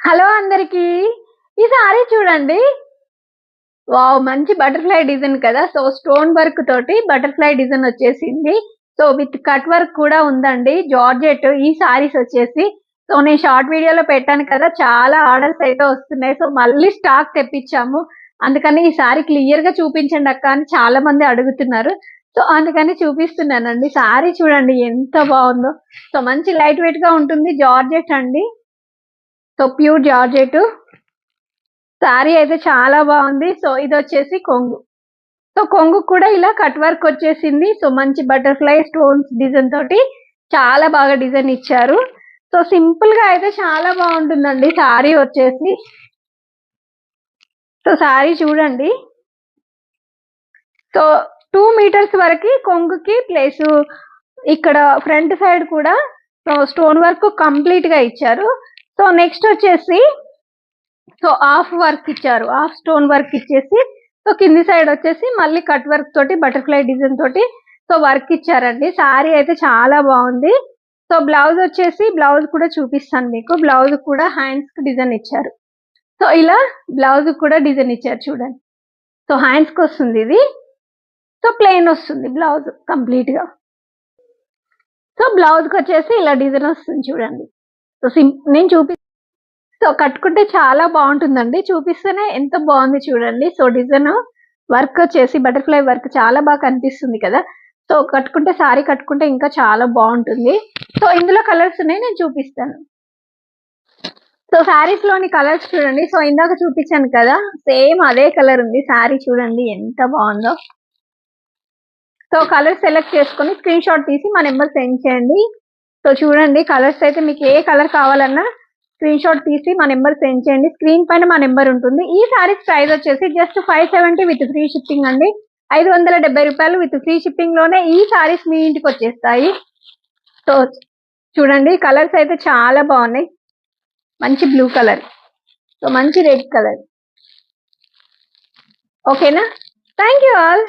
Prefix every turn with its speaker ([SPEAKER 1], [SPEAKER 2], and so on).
[SPEAKER 1] Hello అందరికి. ఈ sorry చూడండి. వావ్! మంచి బటర్‌ఫ్లై డిజైన్ కదా! సో, స్టోన్ వర్క్ తోటి బటర్‌ఫ్లై డిజైన్ వచ్చేసింది. సో, విత్ కట్ వర్క్ కూడా ఉందండి. జార్జెట్ ఈ సారీస్ వచ్చేసి. సో, నేను షార్ట్ వీడియోలో పెట్టాను కదా! చాలా ఆర్డర్స్ అయితే వస్తున్నాయి. సో, మళ్ళీ స్టాక్ తెప్పించాము. అందుకని ఈ సారీ క్లియర్‌గా చూపించండి అక్క అని చాలా మంది అడుగుతున్నారు. సో, అందుకని చూపిస్తున్నానండి. సారీ చూడండి ఎంత బావుందో. సో, మంచి లైట్ వెయిట్‌గా ఉంటుంది. జార్జెట్ అండి. So, pure georgette. సారీ అయితే చాలా బావుంది. సో, ఇదొచ్చేసి కొంగు. సో, కొంగుకి కూడా ఇలా కట్ వర్క్ వచ్చేసింది. సో, మంచి బటర్‌ఫ్లై స్టోన్స్ డిజైన్ తోటి చాలా బాగా డిజైన్ ఇచ్చారు. సో, సింపుల్‌గా అయితే చాలా బావుంటుందండి సారీ వచ్చేసి. సో, సారీ చూడండి. సో, 2 మీటర్స్ వరకి కొంగుకి ప్లసు ఇక్కడ ఫ్రంట్ సైడ్ కూడా స్టోన్ వర్క్ కంప్లీట్‌గా ఇచ్చారు. సో, నెక్స్ట్ వచ్చేసి హాఫ్ వర్క్ ఇచ్చారు. హాఫ్ స్టోన్ వర్క్ ఇచ్చేసి కింది సైడ్ వచ్చేసి మళ్ళీ కట్ వర్క్ తోటి బటర్‌ఫ్లై డిజైన్ తోటి వర్క్ ఇచ్చారండి. సారీ అయితే చాలా బావుంది. సో, బ్లౌజ్ వచ్చేసి బ్లౌజ్ కూడా చూపిస్తాను మీకు. బ్లౌజ్ కూడా హ్యాండ్స్‌కి డిజైన్ ఇచ్చారు. సో, ఇలా బ్లౌజ్ కూడా డిజైన్ ఇచ్చారు చూడండి. సో, హ్యాండ్స్‌కొస్తుంది ఇది. సో, ప్లెయిన్ వస్తుంది బ్లౌజ్ కంప్లీట్‌గా. సో, బ్లౌజ్‌కొచ్చేసి ఇలా డిజైన్ వస్తుంది చూడండి. సో, నేను సో, కట్టుకుంటే చాలా బావుంటుందండి. చూపిస్తేనే ఎంత బావుంది చూడండి. సో, డిజైను వర్క్ వచ్చేసి బటర్‌ఫ్లై వర్క్ చాలా బాగా కనిపిస్తుంది కదా! సో, కట్టుకుంటే సారీ కట్టుకుంటే ఇంకా చాలా బావుంటుంది. సో, ఇందులో కలర్స్ ఉన్నాయి నేను చూపిస్తాను. సో, సారీస్‌లోని కలర్స్ చూడండి. సో, ఇందాక చూపించాను కదా! సేమ్ అదే కలర్ ఉంది. సారీ చూడండి ఎంత బావుందో. సో, కలర్ సెలెక్ట్ చేసుకొని స్క్రీన్‌షాట్ తీసి మా నంబర్ సెండ్ చేయండి. సో, చూడండి కలర్స్ అయితే మీకు ఏ కలర్ కావాలన్నా స్క్రీన్‌షాట్ తీసి మా నంబర్ సెండ్ చేయండి. స్క్రీన్ పైన మా నంబర్ ఉంటుంది. ఈ సారీస్ ప్రైస్ వచ్చేసి జస్ట్ 570 విత్ ఫ్రీ షిప్పింగ్ అండి. రూ. 570 విత్ ఫ్రీ షిప్పింగ్ లోనే ఈ సారీస్ మీ ఇంటికి వచ్చేస్తాయి. సో, చూడండి కలర్స్ అయితే చాలా బాగున్నాయి. మంచి బ్లూ కలర్, సో మంచి రెడ్ కలర్. ఓకేనా? Thank you all.